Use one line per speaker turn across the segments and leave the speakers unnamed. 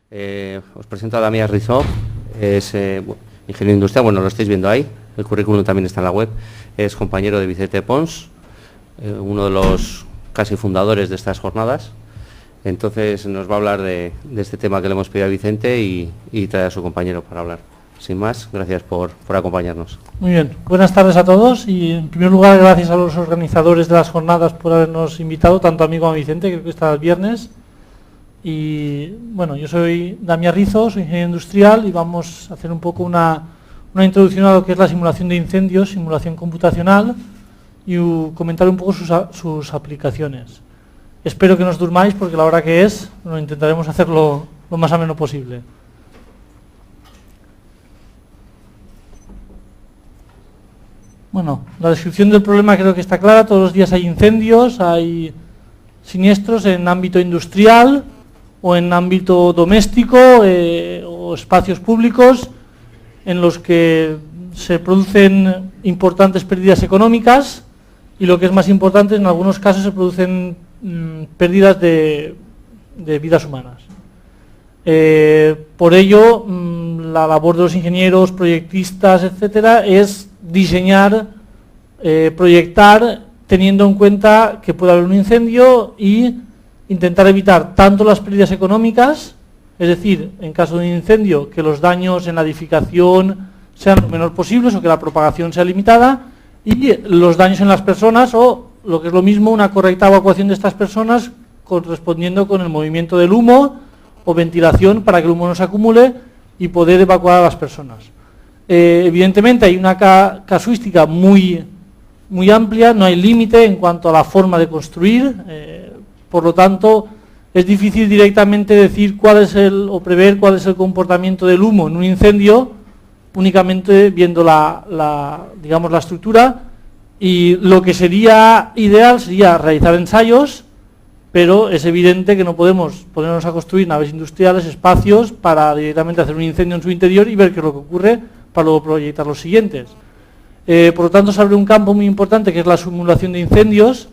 Os presento a Damián Rizó, es ingeniero industrial, bueno, lo estáis viendo ahí, el currículum también está en la web, es compañero de Vicente Pons, uno de los casi fundadores de estas jornadas. Entonces nos va a hablar de este tema que le hemos pedido a Vicente y trae a su compañero para hablar. Sin más, gracias por acompañarnos.
Muy bien, buenas tardes a todos y en primer lugar gracias a los organizadores de las jornadas por habernos invitado, tanto a mí como a Vicente, creo que está el viernes. Y bueno, yo soy Damián Rizó, soy ingeniero industrial y vamos a hacer un poco una introducción a lo que es la simulación de incendios, simulación computacional y comentar un poco sus aplicaciones. Espero que no os durmáis porque la hora que es, bueno, intentaremos hacerlo lo más ameno posible. Bueno, la descripción del problema creo que está clara. Todos los días hay incendios, hay siniestros en ámbito industrial o en ámbito doméstico o espacios públicos en los que se producen importantes pérdidas económicas y lo que es más importante, en algunos casos se producen pérdidas de vidas humanas. Por ello, la labor de los ingenieros, proyectistas, etcétera, es diseñar, proyectar, teniendo en cuenta que puede haber un incendio y intentar evitar tanto las pérdidas económicas, es decir, en caso de un incendio, que los daños en la edificación sean lo menor posibles o que la propagación sea limitada, y los daños en las personas o, lo que es lo mismo, una correcta evacuación de estas personas correspondiendo con el movimiento del humo o ventilación para que el humo no se acumule y poder evacuar a las personas. Evidentemente hay una casuística muy amplia, no hay límite en cuanto a la forma de construir, por lo tanto es difícil directamente decir o prever cuál es el comportamiento del humo en un incendio únicamente viendo digamos, la estructura, y lo que sería ideal sería realizar ensayos, pero es evidente que no podemos ponernos a construir naves industriales, espacios, para directamente hacer un incendio en su interior y ver qué es lo que ocurre para luego proyectar los siguientes. Por lo tanto, se abre un campo muy importante que es la simulación de incendios,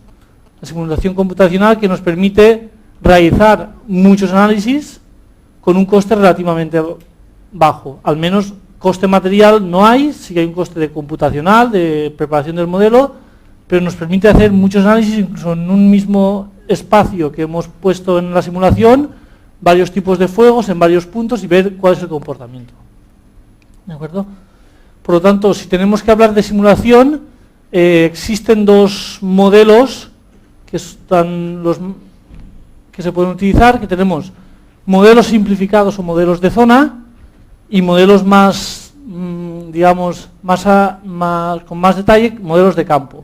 la simulación computacional, que nos permite realizar muchos análisis con un coste relativamente bajo. Al menos coste material no hay, sí que hay un coste de computacional, de preparación del modelo, pero nos permite hacer muchos análisis incluso en un mismo espacio que hemos puesto en la simulación, varios tipos de fuegos en varios puntos y ver cuál es el comportamiento. ¿De acuerdo? Por lo tanto, si tenemos que hablar de simulación, existen dos modelos que se pueden utilizar, que tenemos modelos simplificados o modelos de zona y modelos más, digamos, con más detalle, modelos de campo.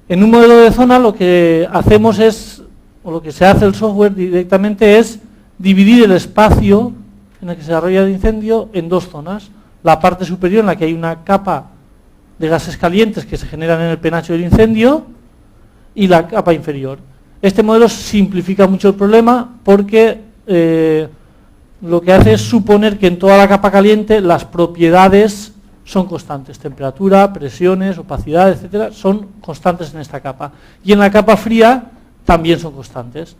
En un modelo de zona lo que hacemos es, o lo que se hace el software directamente es dividir el espacio en el que se desarrolla el incendio en dos zonas. La parte superior, en la que hay una capa de gases calientes que se generan en el penacho del incendio, y la capa inferior. Este modelo simplifica mucho el problema porque lo que hace es suponer que en toda la capa caliente las propiedades son constantes, temperatura, presiones, opacidad, etcétera, son constantes en esta capa. Y en la capa fría también son constantes.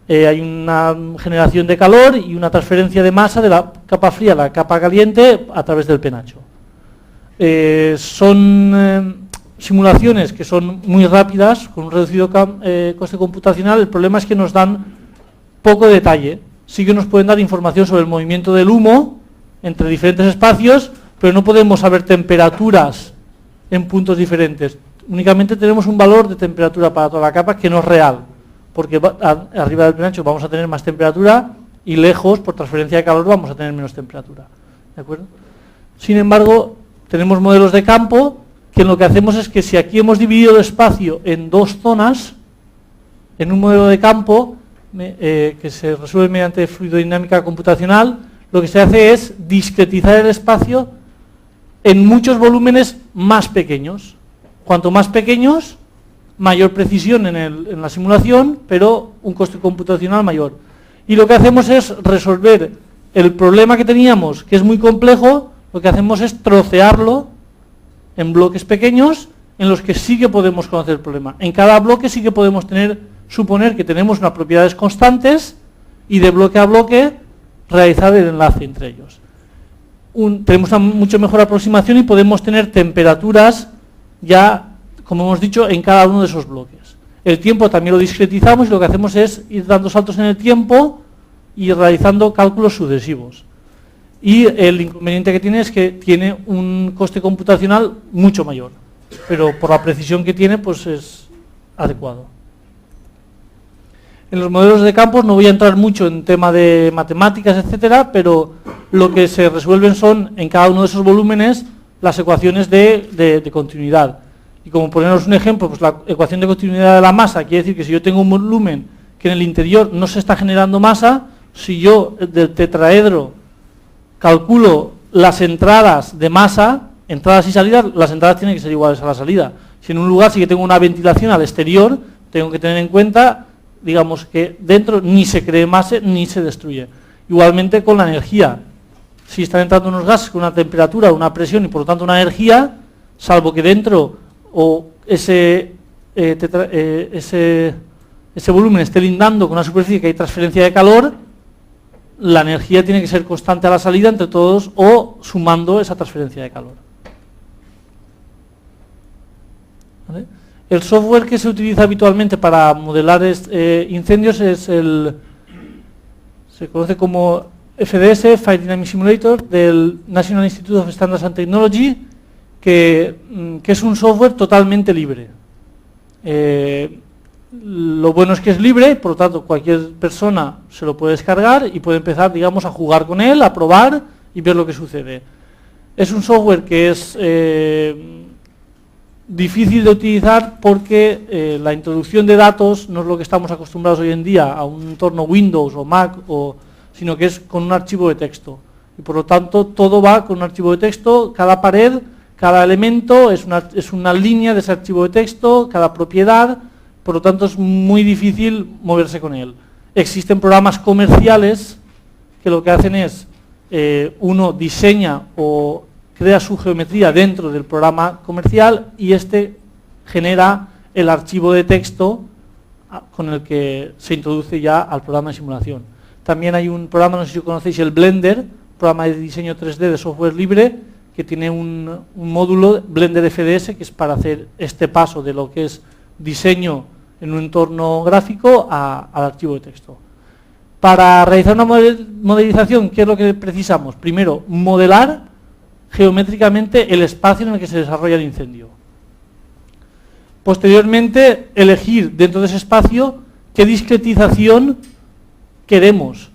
Hay una generación de calor y una transferencia de masa de la capa fría a la capa caliente a través del penacho. Son simulaciones que son muy rápidas, con un reducido coste computacional. El problema es que nos dan poco detalle. Sí que nos pueden dar información sobre el movimiento del humo entre diferentes espacios, pero no podemos saber temperaturas en puntos diferentes. Únicamente tenemos un valor de temperatura para toda la capa que no es real, porque arriba del penacho vamos a tener más temperatura y lejos, por transferencia de calor, vamos a tener menos temperatura. ¿De acuerdo? Sin embargo, tenemos modelos de campo que lo que hacemos es que si aquí hemos dividido el espacio en dos zonas, en un modelo de campo que se resuelve mediante fluidodinámica computacional, lo que se hace es discretizar el espacio en muchos volúmenes más pequeños. Cuanto más pequeños, mayor precisión en la simulación, pero un coste computacional mayor. Y lo que hacemos es resolver el problema que teníamos, que es muy complejo, lo que hacemos es trocearlo en bloques pequeños en los que sí que podemos conocer el problema. En cada bloque sí que podemos suponer que tenemos unas propiedades constantes y de bloque a bloque realizar el enlace entre ellos. Tenemos una mucho mejor aproximación y podemos tener temperaturas ya, como hemos dicho, en cada uno de esos bloques. El tiempo también lo discretizamos y lo que hacemos es ir dando saltos en el tiempo y realizando cálculos sucesivos. Y el inconveniente que tiene es que tiene un coste computacional mucho mayor, pero por la precisión que tiene, pues es adecuado. En los modelos de campos no voy a entrar mucho en tema de matemáticas, etcétera, pero lo que se resuelven son, en cada uno de esos volúmenes, las ecuaciones de continuidad. Y como ponernos un ejemplo, pues la ecuación de continuidad de la masa quiere decir que si yo tengo un volumen que en el interior no se está generando masa, si yo del tetraedro calculo las entradas de masa, entradas y salidas, las entradas tienen que ser iguales a la salida. Si en un lugar sí que tengo una ventilación al exterior, tengo que tener en cuenta, digamos, que dentro ni se cree masa ni se destruye. Igualmente con la energía. Si están entrando unos gases con una temperatura, una presión y por lo tanto una energía, salvo que dentro o ese volumen esté lindando con una superficie que hay transferencia de calor, la energía tiene que ser constante a la salida entre todos o sumando esa transferencia de calor. ¿Vale? El software que se utiliza habitualmente para modelar incendios es se conoce como FDS, Fire Dynamic Simulator, del National Institute of Standards and Technology, que es un software totalmente libre. Lo bueno es que es libre y por lo tanto cualquier persona se lo puede descargar y puede empezar, digamos, a jugar con él, a probar y ver lo que sucede. Es un software que es difícil de utilizar porque la introducción de datos no es lo que estamos acostumbrados hoy en día a un entorno Windows o Mac, sino que es con un archivo de texto. Y por lo tanto todo va con un archivo de texto, cada pared, cada elemento es una línea de ese archivo de texto, cada propiedad. Por lo tanto, es muy difícil moverse con él. Existen programas comerciales que lo que hacen es, uno diseña o crea su geometría dentro del programa comercial y este genera el archivo de texto con el que se introduce ya al programa de simulación. También hay un programa, no sé si conocéis, el Blender, programa de diseño 3D de software libre, que tiene un módulo Blender FDS, que es para hacer este paso de lo que es diseño en un entorno gráfico al archivo de texto. Para realizar una modelización, ¿qué es lo que precisamos? Primero, modelar geométricamente el espacio en el que se desarrolla el incendio. Posteriormente, elegir dentro de ese espacio qué discretización queremos.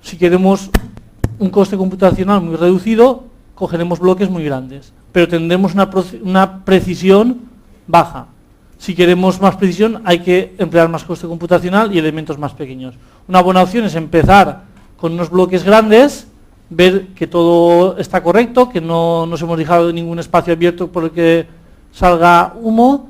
Si queremos un coste computacional muy reducido, cogeremos bloques muy grandes, pero tendremos una precisión baja. Si queremos más precisión, hay que emplear más coste computacional y elementos más pequeños. Una buena opción es empezar con unos bloques grandes, ver que todo está correcto, que no nos hemos dejado ningún espacio abierto por el que salga humo,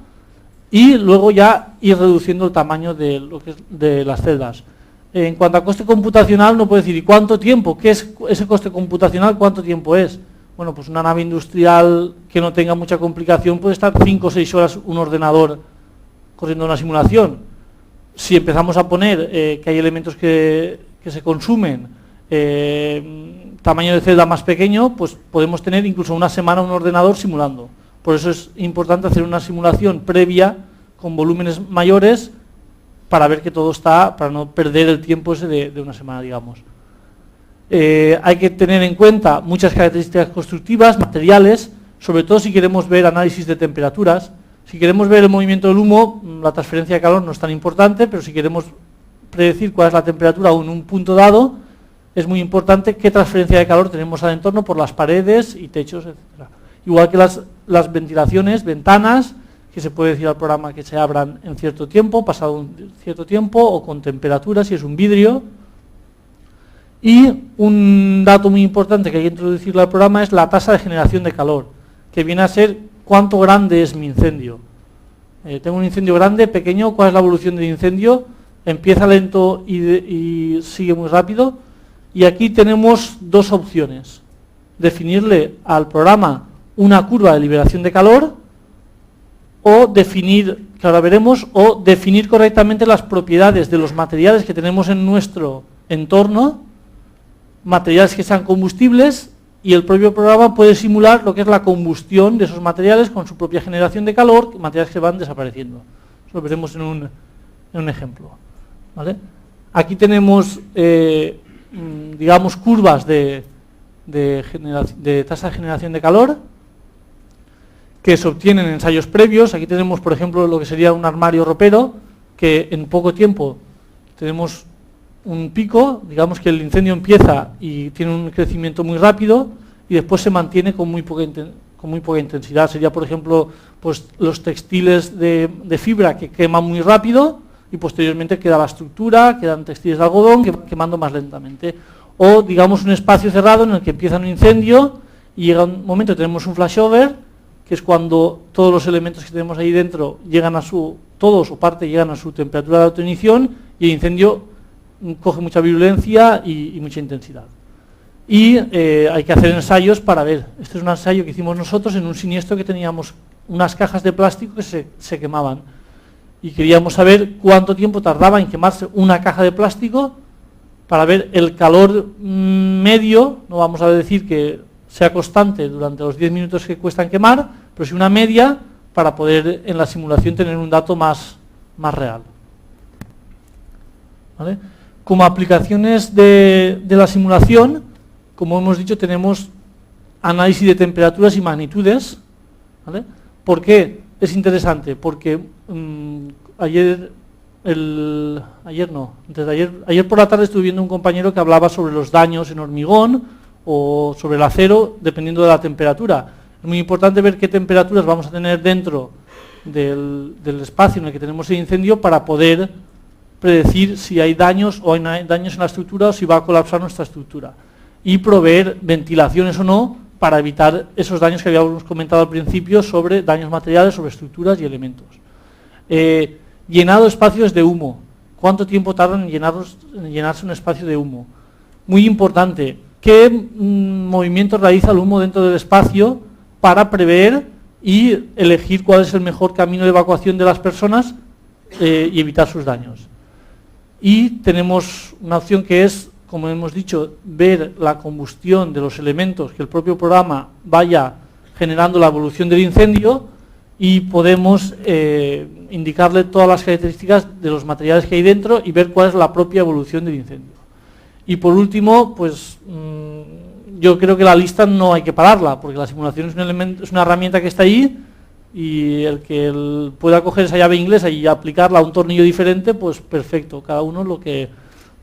y luego ya ir reduciendo el tamaño de las celdas. En cuanto a coste computacional, no puedo decir, ¿y cuánto tiempo? ¿Qué es ese coste computacional? ¿Cuánto tiempo es? Bueno, pues una nave industrial que no tenga mucha complicación puede estar 5 o 6 horas un ordenador corriendo una simulación. Si empezamos a poner que hay elementos que se consumen, tamaño de celda más pequeño, pues podemos tener incluso una semana un ordenador simulando. Por eso es importante hacer una simulación previa con volúmenes mayores para ver que todo está, para no perder el tiempo ese de una semana, digamos. Hay que tener en cuenta muchas características constructivas, materiales, sobre todo si queremos ver análisis de temperaturas. Si queremos ver el movimiento del humo, la transferencia de calor no es tan importante, pero si queremos predecir cuál es la temperatura en un punto dado, es muy importante qué transferencia de calor tenemos al entorno por las paredes y techos, etc. Igual que las ventilaciones, ventanas, que se puede decir al programa que se abran en cierto tiempo, pasado un cierto tiempo, o con temperatura, si es un vidrio. Y un dato muy importante que hay que introducirle al programa es la tasa de generación de calor, que viene a ser cuánto grande es mi incendio. Tengo un incendio grande, pequeño, ¿cuál es la evolución del incendio? Empieza lento y sigue muy rápido. Y aquí tenemos dos opciones. Definirle al programa una curva de liberación de calor o definir, que ahora veremos, o definir correctamente las propiedades de los materiales que tenemos en nuestro entorno materiales que sean combustibles y el propio programa puede simular lo que es la combustión de esos materiales con su propia generación de calor, materiales que van desapareciendo. Eso lo veremos en un ejemplo. ¿Vale? Aquí tenemos, digamos, curvas de tasa de generación de calor que se obtienen en ensayos previos. Aquí tenemos, por ejemplo, lo que sería un armario ropero, que en poco tiempo tenemos un pico, digamos que el incendio empieza y tiene un crecimiento muy rápido y después se mantiene con muy poca intensidad. Sería, por ejemplo, pues los textiles de fibra que queman muy rápido y posteriormente queda la estructura, quedan textiles de algodón que van quemando más lentamente. O, digamos, un espacio cerrado en el que empieza un incendio y llega un momento que tenemos un flashover, que es cuando todos los elementos que tenemos ahí dentro llegan a todos o parte llegan a su temperatura de autoignición y el incendio coge mucha virulencia y mucha intensidad. Y hay que hacer ensayos para ver. Este es un ensayo que hicimos nosotros en un siniestro que teníamos unas cajas de plástico que se quemaban. Y queríamos saber cuánto tiempo tardaba en quemarse una caja de plástico para ver el calor medio, no vamos a decir que sea constante durante los 10 minutos que cuestan quemar, pero sí una media para poder en la simulación tener un dato más real. ¿Vale? Como aplicaciones de la simulación, como hemos dicho, tenemos análisis de temperaturas y magnitudes. ¿Vale? ¿Por qué es interesante? Porque ayer por la tarde estuve viendo un compañero que hablaba sobre los daños en hormigón o sobre el acero, dependiendo de la temperatura. Es muy importante ver qué temperaturas vamos a tener dentro del espacio en el que tenemos el incendio para poder predecir si hay daños o hay daños en la estructura o si va a colapsar nuestra estructura. Y proveer ventilaciones o no para evitar esos daños que habíamos comentado al principio sobre daños materiales, sobre estructuras y elementos. Llenado espacios de humo. ¿Cuánto tiempo tardan en llenarse un espacio de humo? Muy importante. ¿Qué movimientos realiza el humo dentro del espacio para prever y elegir cuál es el mejor camino de evacuación de las personas y evitar sus daños? Y tenemos una opción que es, como hemos dicho, ver la combustión de los elementos, que el propio programa vaya generando la evolución del incendio y podemos indicarle todas las características de los materiales que hay dentro y ver cuál es la propia evolución del incendio. Y por último, pues yo creo que la lista no hay que pararla, porque la simulación es una herramienta que está ahí y el que pueda coger esa llave inglesa y aplicarla a un tornillo diferente, pues perfecto, cada uno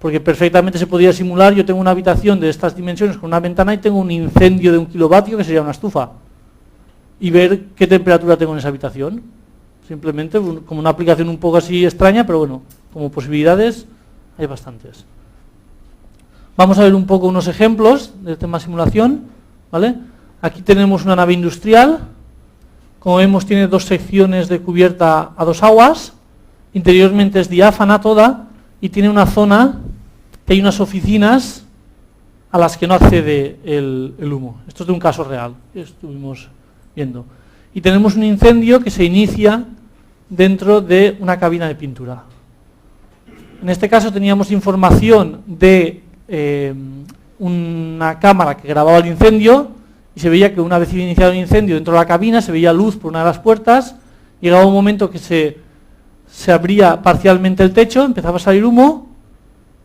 porque perfectamente se podría simular. Yo tengo una habitación de estas dimensiones con una ventana y tengo un incendio de 1 kilovatio que sería una estufa y ver qué temperatura tengo en esa habitación, simplemente como una aplicación un poco así extraña, pero bueno, como posibilidades hay bastantes. Vamos a ver un poco unos ejemplos del tema simulación, ¿vale? Aquí tenemos una nave industrial, como vemos tiene 2 secciones de cubierta a 2 aguas, interiormente es diáfana toda y tiene una zona que hay unas oficinas a las que no accede el humo. Esto es de un caso real que estuvimos viendo. Y tenemos un incendio que se inicia dentro de una cabina de pintura. En este caso teníamos información de una cámara que grababa el incendio y se veía que una vez iniciado el incendio dentro de la cabina se veía luz por una de las puertas, llegaba un momento que se abría parcialmente el techo, empezaba a salir humo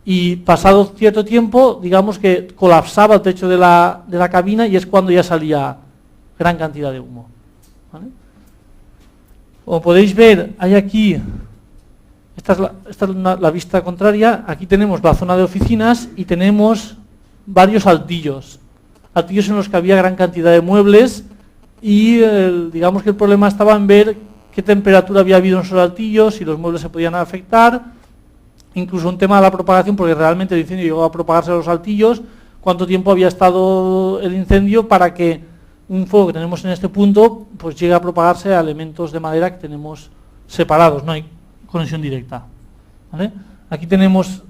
y pasado cierto tiempo, digamos que colapsaba el techo de la cabina y es cuando ya salía gran cantidad de humo. ¿Vale? Como podéis ver, hay aquí, esta es la vista contraria, aquí tenemos la zona de oficinas y tenemos varios altillos en los que había gran cantidad de muebles y digamos que el problema estaba en ver qué temperatura había habido en esos altillos, si los muebles se podían afectar, incluso un tema de la propagación, porque realmente el incendio llegó a propagarse a los altillos, cuánto tiempo había estado el incendio para que un fuego que tenemos en este punto pues llegue a propagarse a elementos de madera que tenemos separados, no hay conexión directa. ¿Vale? Aquí tenemos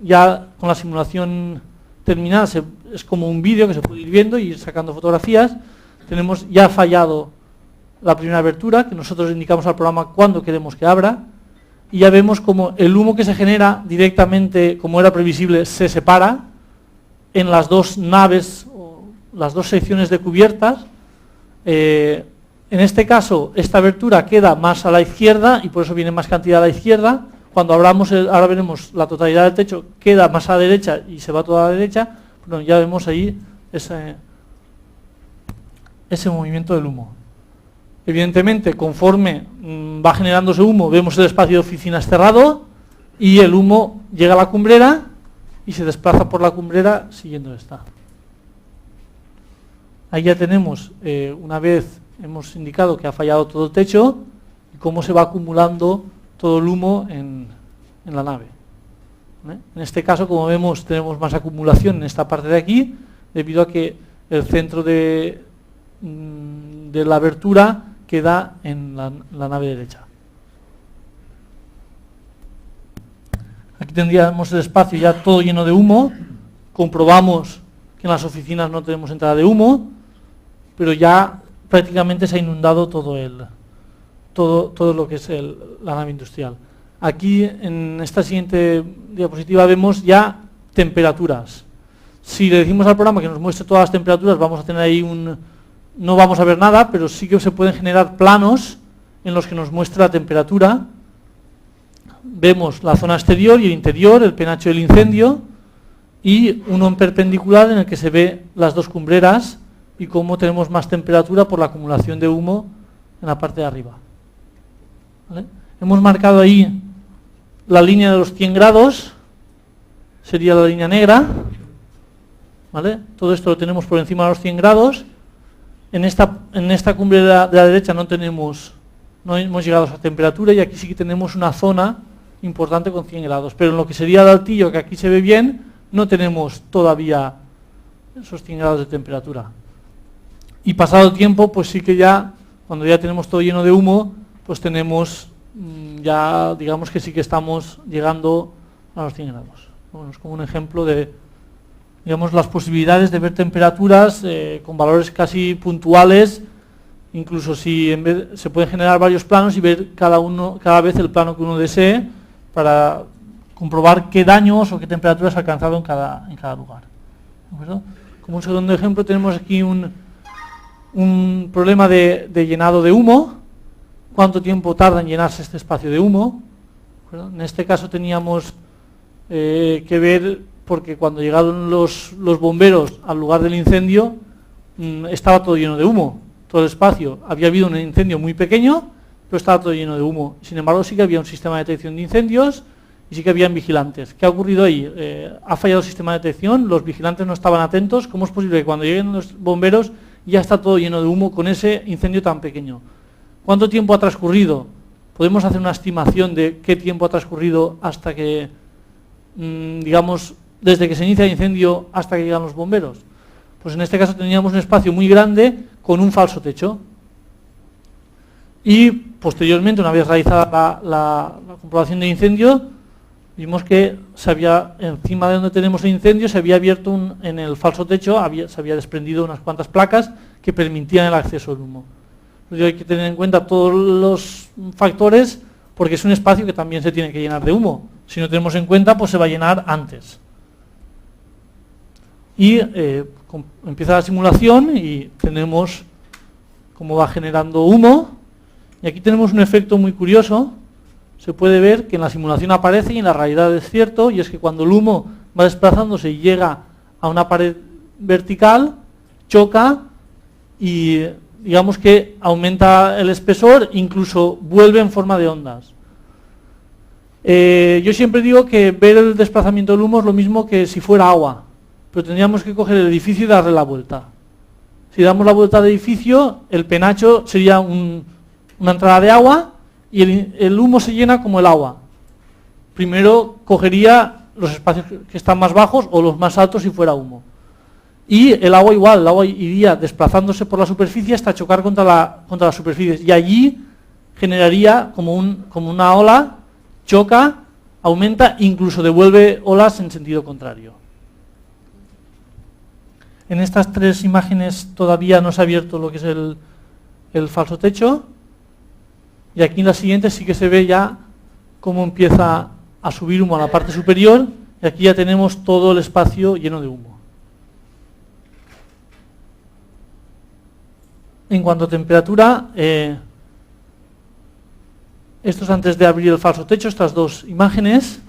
ya con la simulación terminada, es como un vídeo que se puede ir viendo y ir sacando fotografías. Tenemos ya fallado la primera abertura, que nosotros indicamos al programa cuándo queremos que abra, y ya vemos como el humo que se genera directamente, como era previsible, se separa en las dos naves, o las dos secciones de cubiertas. En este caso, esta abertura queda más a la izquierda y por eso viene más cantidad a la izquierda. Cuando abramos, ahora veremos la totalidad del techo, queda más a la derecha y se va toda a la derecha. Bueno, ya vemos ahí ese movimiento del humo. Evidentemente, conforme va generándose humo, vemos el espacio de oficinas cerrado y el humo llega a la cumbrera y se desplaza por la cumbrera siguiendo esta. Ahí ya tenemos, una vez hemos indicado que ha fallado todo el techo, y cómo se va acumulando todo el humo en la nave. En este caso, como vemos, tenemos más acumulación en esta parte de aquí, debido a que el centro de la abertura queda en la nave derecha. Aquí tendríamos el espacio ya todo lleno de humo. Comprobamos que en las oficinas no tenemos entrada de humo, pero ya prácticamente se ha inundado todo lo que es la nave industrial. Aquí en esta siguiente diapositiva vemos ya temperaturas. Si le decimos al programa que nos muestre todas las temperaturas, vamos a tener ahí no vamos a ver nada, pero sí que se pueden generar planos en los que nos muestra la temperatura. Vemos la zona exterior y el interior, el penacho del incendio, y uno en perpendicular en el que se ve las dos cumbreras y cómo tenemos más temperatura por la acumulación de humo en la parte de arriba. ¿Vale? Hemos marcado ahí la línea de los 100 grados, sería la línea negra. ¿Vale? Todo esto lo tenemos por encima de los 100 grados. En esta cumbre de la derecha no hemos llegado a esa temperatura, y aquí sí que tenemos una zona importante con 100 grados. Pero en lo que sería el altillo, que aquí se ve bien, no tenemos todavía esos 100 grados de temperatura. Y pasado el tiempo, pues sí que ya, cuando ya tenemos todo lleno de humo, pues tenemos ya, digamos que sí que estamos llegando a los 100 grados. Bueno, es como un ejemplo de, digamos, las posibilidades de ver temperaturas con valores casi puntuales, incluso si se pueden generar varios planos y ver cada vez el plano que uno desee para comprobar qué daños o qué temperaturas ha alcanzado en cada lugar. ¿De acuerdo? Como un segundo ejemplo tenemos aquí un problema de llenado de humo. ¿Cuánto tiempo tarda en llenarse este espacio de humo? ¿De acuerdo? En este caso teníamos que ver, porque cuando llegaron los bomberos al lugar del incendio, estaba todo lleno de humo, todo el espacio. Había habido un incendio muy pequeño, pero estaba todo lleno de humo. Sin embargo, sí que había un sistema de detección de incendios y sí que habían vigilantes. ¿Qué ha ocurrido ahí? ¿Ha fallado el sistema de detección? ¿Los vigilantes no estaban atentos? ¿Cómo es posible que cuando lleguen los bomberos ya está todo lleno de humo con ese incendio tan pequeño? ¿Cuánto tiempo ha transcurrido? ¿Podemos hacer una estimación de qué tiempo ha transcurrido hasta que, digamos, desde que se inicia el incendio hasta que llegan los bomberos? Pues en este caso teníamos un espacio muy grande con un falso techo. Y posteriormente, una vez realizada la comprobación de incendio, vimos que encima de donde tenemos el incendio, se había abierto en el falso techo, se había desprendido unas cuantas placas que permitían el acceso al humo. Entonces hay que tener en cuenta todos los factores, porque es un espacio que también se tiene que llenar de humo. Si no tenemos en cuenta, pues se va a llenar antes. Y empieza la simulación y tenemos cómo va generando humo. Y aquí tenemos un efecto muy curioso. Se puede ver que en la simulación aparece y en la realidad es cierto, y es que cuando el humo va desplazándose y llega a una pared vertical, choca y digamos que aumenta el espesor, incluso vuelve en forma de ondas. Yo siempre digo que ver el desplazamiento del humo es lo mismo que si fuera agua, pero tendríamos que coger el edificio y darle la vuelta. Si damos la vuelta al edificio, el penacho sería una entrada de agua y el humo se llena como el agua. Primero cogería los espacios que están más bajos o los más altos si fuera humo. Y el agua igual, el agua iría desplazándose por la superficie hasta chocar contra la superficie. Y allí generaría como una ola, choca, aumenta, incluso devuelve olas en sentido contrario. En estas tres imágenes todavía no se ha abierto lo que es el falso techo. Y aquí en la siguiente sí que se ve ya cómo empieza a subir humo a la parte superior. Y aquí ya tenemos todo el espacio lleno de humo. en cuanto a temperatura, esto es antes de abrir el falso techo, estas dos imágenes.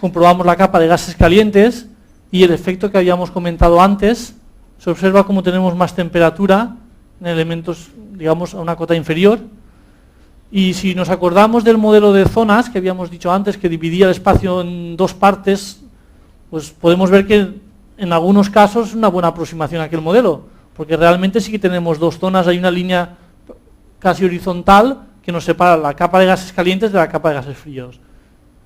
Comprobamos la capa de gases calientes y el efecto que habíamos comentado antes. Se observa cómo tenemos más temperatura en elementos, digamos, a una cota inferior. Y si nos acordamos del modelo de zonas que habíamos dicho antes, que dividía el espacio en dos partes, pues podemos ver que en algunos casos es una buena aproximación a aquel modelo, porque realmente sí que tenemos dos zonas, hay una línea casi horizontal que nos separa la capa de gases calientes de la capa de gases fríos.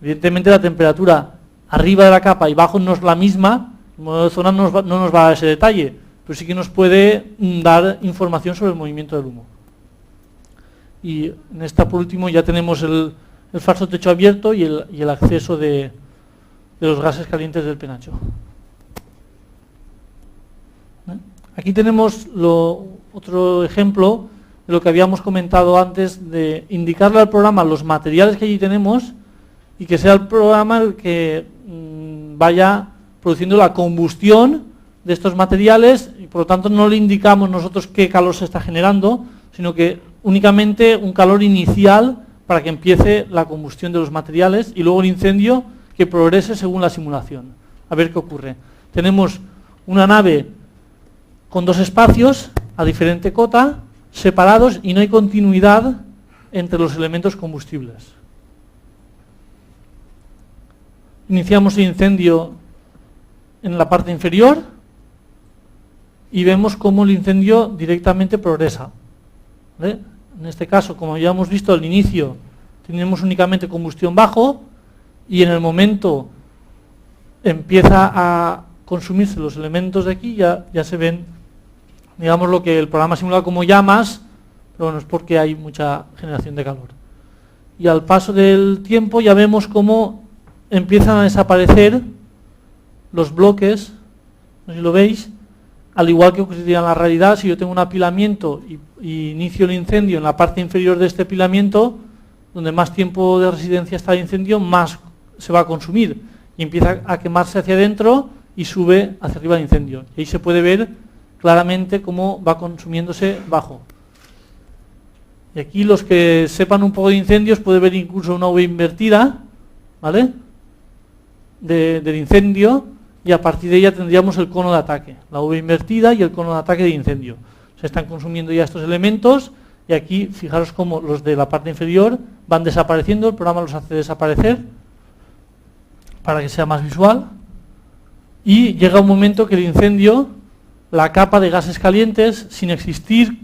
Evidentemente la temperatura arriba de la capa y abajo no es la misma, el modelo de zona no nos va a dar ese detalle, pero sí que nos puede dar información sobre el movimiento del humo. Y en esta por último ya tenemos el falso techo abierto y el acceso de los gases calientes del penacho. Aquí tenemos otro ejemplo de lo que habíamos comentado antes, de indicarle al programa los materiales que allí tenemos y que sea el programa el que vaya produciendo la combustión de estos materiales, y por lo tanto no le indicamos nosotros qué calor se está generando, sino que únicamente un calor inicial para que empiece la combustión de los materiales y luego el incendio que progrese según la simulación. A ver qué ocurre. Tenemos una nave con dos espacios a diferente cota, separados, y no hay continuidad entre los elementos combustibles. Iniciamos el incendio en la parte inferior y vemos cómo el incendio directamente progresa. ¿Vale? En este caso, como ya hemos visto al inicio, tenemos únicamente combustión bajo, y en el momento empieza a consumirse los elementos de aquí, ya se ven, digamos, lo que el programa simula como llamas, pero bueno, es porque hay mucha generación de calor. Y al paso del tiempo ya vemos cómo empiezan a desaparecer los bloques, no sé si lo veis, al igual que ocurriría en la realidad. Si yo tengo un apilamiento y inicio el incendio en la parte inferior de este apilamiento, donde más tiempo de residencia está el incendio, más se va a consumir, y empieza a quemarse hacia adentro y sube hacia arriba el incendio. Y ahí se puede ver claramente cómo va consumiéndose bajo. Y aquí los que sepan un poco de incendios pueden ver incluso una V invertida, ¿vale?, del incendio, y a partir de ella tendríamos el cono de ataque, la V invertida y el cono de ataque de incendio. Se están consumiendo ya estos elementos, y aquí fijaros cómo los de la parte inferior van desapareciendo, el programa los hace desaparecer para que sea más visual, y llega un momento que el incendio, la capa de gases calientes, sin existir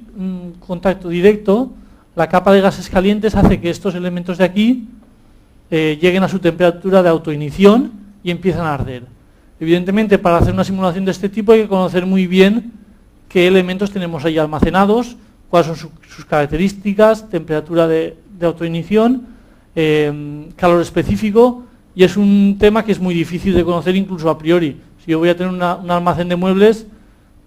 contacto directo, la capa de gases calientes hace que estos elementos de aquí lleguen a su temperatura de autoignición y empiezan a arder. Evidentemente, para hacer una simulación de este tipo hay que conocer muy bien qué elementos tenemos ahí almacenados, cuáles son sus características, temperatura de autoignición, calor específico, y es un tema que es muy difícil de conocer incluso a priori. Si yo voy a tener un almacén de muebles,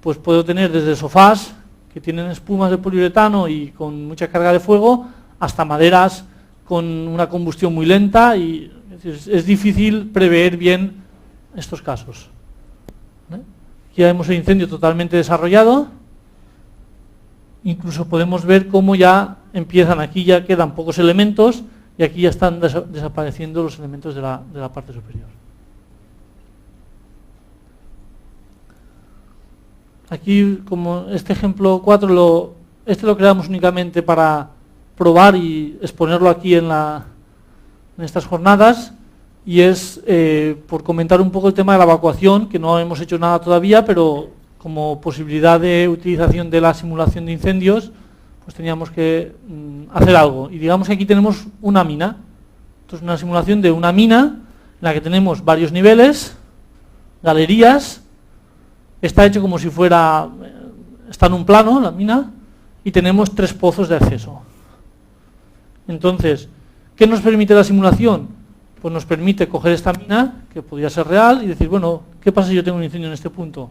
pues puedo tener desde sofás que tienen espumas de poliuretano y con mucha carga de fuego, hasta maderas con una combustión muy lenta, y es difícil prever bien estos casos. Aquí ya vemos el incendio totalmente desarrollado. Incluso podemos ver cómo ya empiezan, aquí ya quedan pocos elementos, y aquí ya están desapareciendo los elementos de la parte superior. Aquí, como este ejemplo 4, este lo creamos únicamente para probar y exponerlo aquí en estas jornadas, y es por comentar un poco el tema de la evacuación, que no hemos hecho nada todavía, pero como posibilidad de utilización de la simulación de incendios, pues teníamos que hacer algo. Y digamos que aquí tenemos una mina. Esto es una simulación de una mina en la que tenemos varios niveles, galerías. Está hecho como si fuera, está en un plano la mina, y tenemos 3 pozos de acceso. Entonces, ¿qué nos permite la simulación? Pues nos permite coger esta mina, que podría ser real, y decir, bueno, ¿qué pasa si yo tengo un incendio en este punto?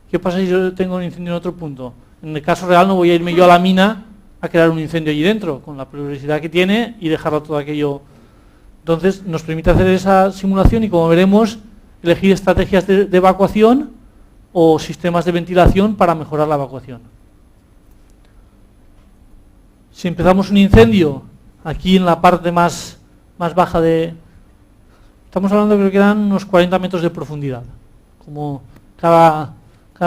¿Qué pasa si yo tengo un incendio en otro punto? En el caso real no voy a irme yo a la mina a crear un incendio allí dentro, con la peligrosidad que tiene, y dejarlo todo aquello. Entonces, nos permite hacer esa simulación y, como veremos, elegir estrategias de evacuación o sistemas de ventilación para mejorar la evacuación. Si empezamos un incendio aquí en la parte más baja de... Estamos hablando, creo que eran unos 40 metros de profundidad. Como cada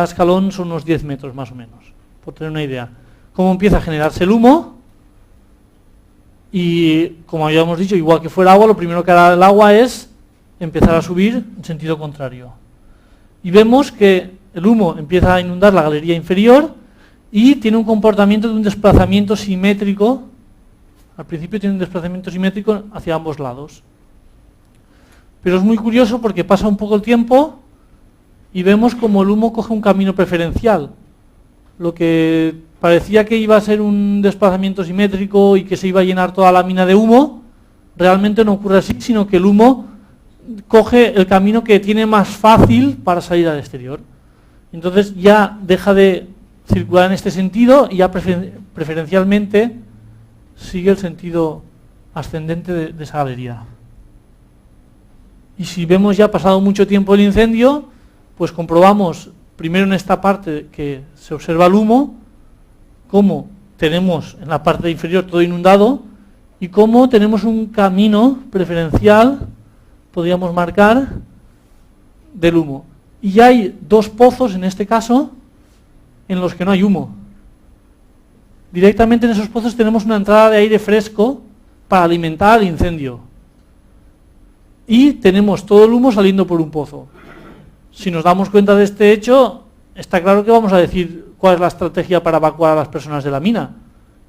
escalón son unos 10 metros más o menos, por tener una idea. Cómo empieza a generarse el humo. Y como habíamos dicho, igual que fuera agua, lo primero que hará el agua es empezar a subir en sentido contrario. Y vemos que el humo empieza a inundar la galería inferior y tiene un comportamiento de un desplazamiento simétrico. Al principio tiene un desplazamiento simétrico hacia ambos lados. Pero es muy curioso porque pasa un poco el tiempo y vemos como el humo coge un camino preferencial. Lo que parecía que iba a ser un desplazamiento simétrico y que se iba a llenar toda la mina de humo, realmente no ocurre así, sino que el humo coge el camino que tiene más fácil para salir al exterior. Entonces ya deja de circular en este sentido y ya preferencialmente sigue el sentido ascendente de esa galería. Y si vemos ya pasado mucho tiempo el incendio, pues comprobamos primero en esta parte que se observa el humo, cómo tenemos en la parte inferior todo inundado y cómo tenemos un camino preferencial, podríamos marcar, del humo. Y hay dos pozos en este caso en los que no hay humo. Directamente en esos pozos tenemos una entrada de aire fresco para alimentar el incendio. Y tenemos todo el humo saliendo por un pozo. Si nos damos cuenta de este hecho, está claro que vamos a decir cuál es la estrategia para evacuar a las personas de la mina.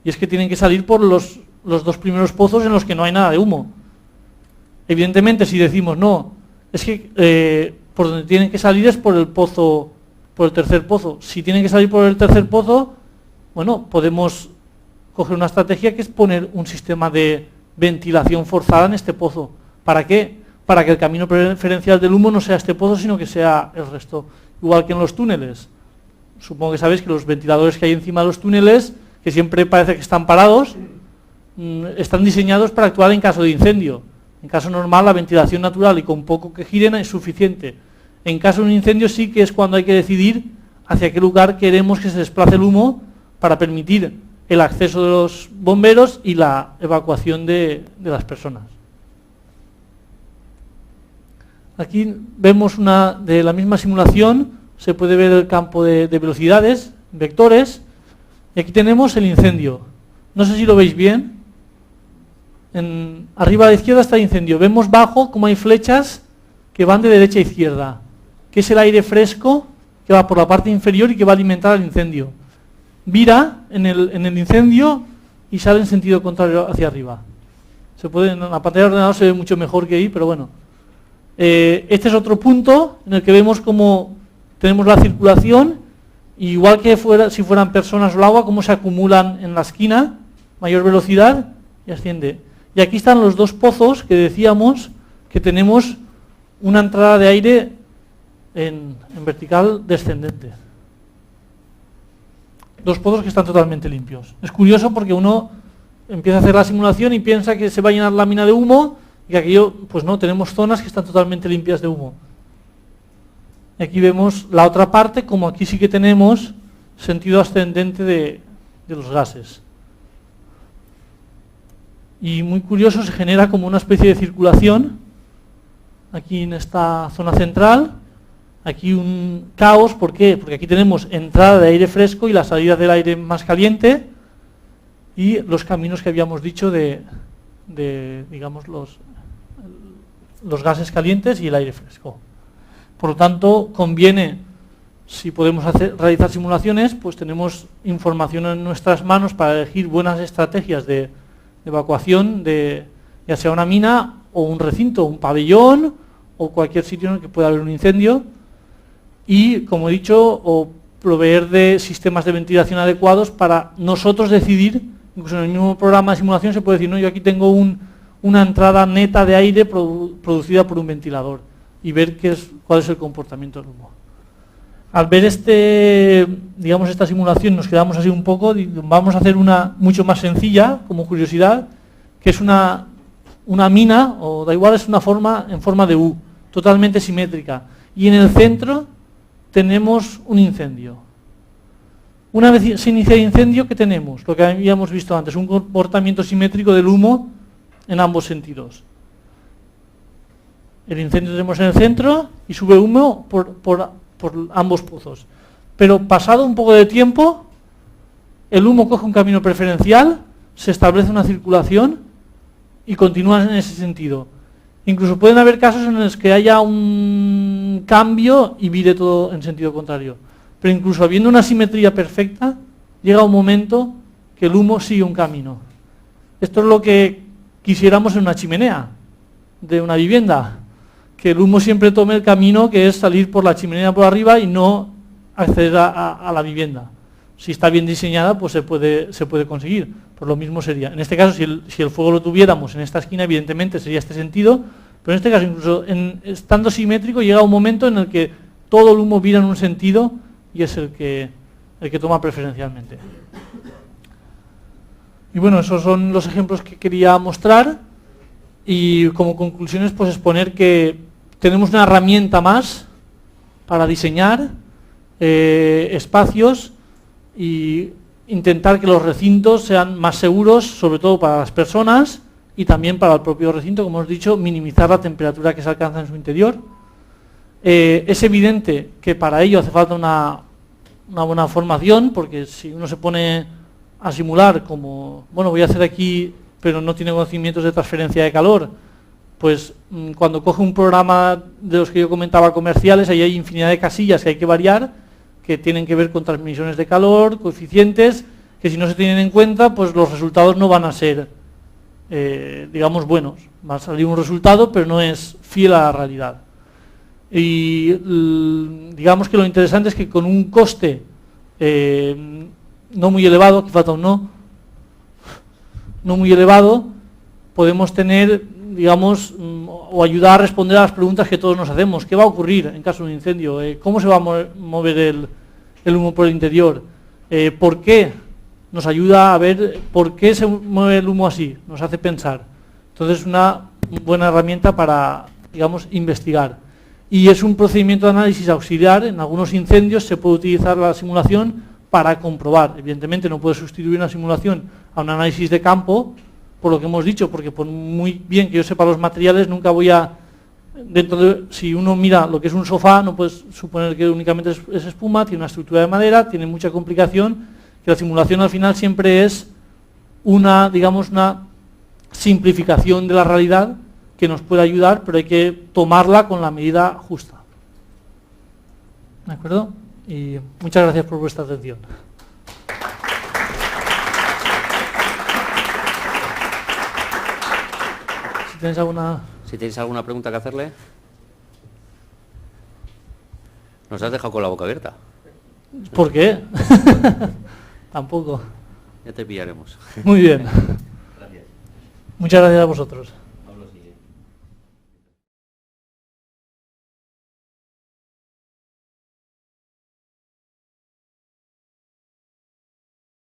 Y es que tienen que salir por los dos primeros pozos en los que no hay nada de humo. Evidentemente, si decimos no, es que por donde tienen que salir es por el pozo, por el tercer pozo. Si tienen que salir por el tercer pozo, bueno, podemos coger una estrategia que es poner un sistema de ventilación forzada en este pozo. ¿Para qué? Para que el camino preferencial del humo no sea este pozo, sino que sea el resto. Igual que en los túneles. Supongo que sabéis que los ventiladores que hay encima de los túneles, que siempre parece que están parados, están diseñados para actuar en caso de incendio. En caso normal, la ventilación natural y con poco que giren es suficiente. En caso de un incendio sí que es cuando hay que decidir hacia qué lugar queremos que se desplace el humo para permitir el acceso de los bomberos y la evacuación de las personas. Aquí vemos una de la misma simulación, se puede ver el campo de velocidades, vectores, y aquí tenemos el incendio. No sé si lo veis bien. Arriba a la izquierda está el incendio. Vemos bajo cómo hay flechas que van de derecha a izquierda, que es el aire fresco que va por la parte inferior y que va a alimentar al incendio. Vira en el incendio y sale en sentido contrario hacia arriba. En la pantalla de ordenador se ve mucho mejor que ahí, pero bueno. Este es otro punto en el que vemos cómo tenemos la circulación, y igual que si fueran personas o el agua, cómo se acumulan en la esquina, mayor velocidad y asciende. Y aquí están los dos pozos que decíamos que tenemos una entrada de aire en vertical descendente. Dos pozos que están totalmente limpios. Es curioso porque uno empieza a hacer la simulación y piensa que se va a llenar la mina de humo, y aquello, pues no, tenemos zonas que están totalmente limpias de humo. Y aquí vemos la otra parte, como aquí sí que tenemos sentido ascendente de los gases. Y muy curioso, se genera como una especie de circulación, aquí en esta zona central, aquí un caos. ¿Por qué? Porque aquí tenemos entrada de aire fresco y la salida del aire más caliente, y los caminos que habíamos dicho de digamos, los gases calientes y el aire fresco. Por lo tanto, conviene, si podemos realizar simulaciones, pues tenemos información en nuestras manos para elegir buenas estrategias de evacuación de ya sea una mina o un recinto, un pabellón o cualquier sitio en el que pueda haber un incendio, y, como he dicho, o proveer de sistemas de ventilación adecuados para nosotros decidir. Incluso en el mismo programa de simulación se puede decir, no, yo aquí tengo una entrada neta de aire producida por un ventilador, y ver cuál es el comportamiento del humo. Al ver esta simulación nos quedamos así un poco. Vamos a hacer una mucho más sencilla, como curiosidad, que es una mina, o da igual, es en forma de U, totalmente simétrica, y en el centro tenemos un incendio. Una vez se inicia el incendio, ¿qué tenemos? Lo que habíamos visto antes, un comportamiento simétrico del humo en ambos sentidos. El incendio tenemos en el centro y sube humo por ambos pozos. Pero pasado un poco de tiempo, el humo coge un camino preferencial, se establece una circulación y continúa en ese sentido. Incluso pueden haber casos en los que haya un cambio y vire todo en sentido contrario. Pero incluso habiendo una simetría perfecta, llega un momento que el humo sigue un camino. Esto es lo que quisiéramos en una chimenea de una vivienda, que el humo siempre tome el camino que es salir por la chimenea por arriba y no acceder a la vivienda. Si está bien diseñada, pues se puede conseguir. Pues lo mismo sería. En este caso, si el fuego lo tuviéramos en esta esquina, evidentemente sería este sentido, pero en este caso, incluso estando simétrico, llega un momento en el que todo el humo vira en un sentido y es el que toma preferencialmente. Y bueno, esos son los ejemplos que quería mostrar, y como conclusiones, pues exponer que tenemos una herramienta más para diseñar espacios y intentar que los recintos sean más seguros, sobre todo para las personas y también para el propio recinto, como hemos dicho, minimizar la temperatura que se alcanza en su interior. Es evidente que para ello hace falta una buena formación, porque si uno se pone a simular como, bueno, voy a hacer aquí, pero no tiene conocimientos de transferencia de calor, pues cuando coge un programa de los que yo comentaba comerciales, ahí hay infinidad de casillas que hay que variar, que tienen que ver con transmisiones de calor, coeficientes, que si no se tienen en cuenta, pues los resultados no van a ser, digamos, buenos. Va a salir un resultado, pero no es fiel a la realidad. Y digamos que lo interesante es que con un coste no muy elevado, aquí falta un no muy elevado, podemos tener, digamos, o ayudar a responder a las preguntas que todos nos hacemos. ¿Qué va a ocurrir en caso de un incendio? ¿Cómo se va a mover el humo por el interior? ¿Por qué? Nos ayuda a ver por qué se mueve el humo así, nos hace pensar. Entonces es una buena herramienta para, digamos, investigar. Y es un procedimiento de análisis auxiliar. En algunos incendios se puede utilizar la simulación para comprobar. Evidentemente no puede sustituir una simulación a un análisis de campo, por lo que hemos dicho, porque por muy bien que yo sepa los materiales, nunca voy a... si uno mira lo que es un sofá, no puedes suponer que únicamente es espuma, tiene una estructura de madera, tiene mucha complicación, que la simulación al final siempre es una, digamos, una simplificación de la realidad que nos puede ayudar, pero hay que tomarla con la medida justa. ¿De acuerdo? Y muchas gracias por vuestra atención.
Si tenéis alguna pregunta que hacerle. Nos has dejado con la boca abierta.
¿Por qué? Tampoco.
Ya te pillaremos.
Muy bien.
Gracias.
Muchas gracias a vosotros.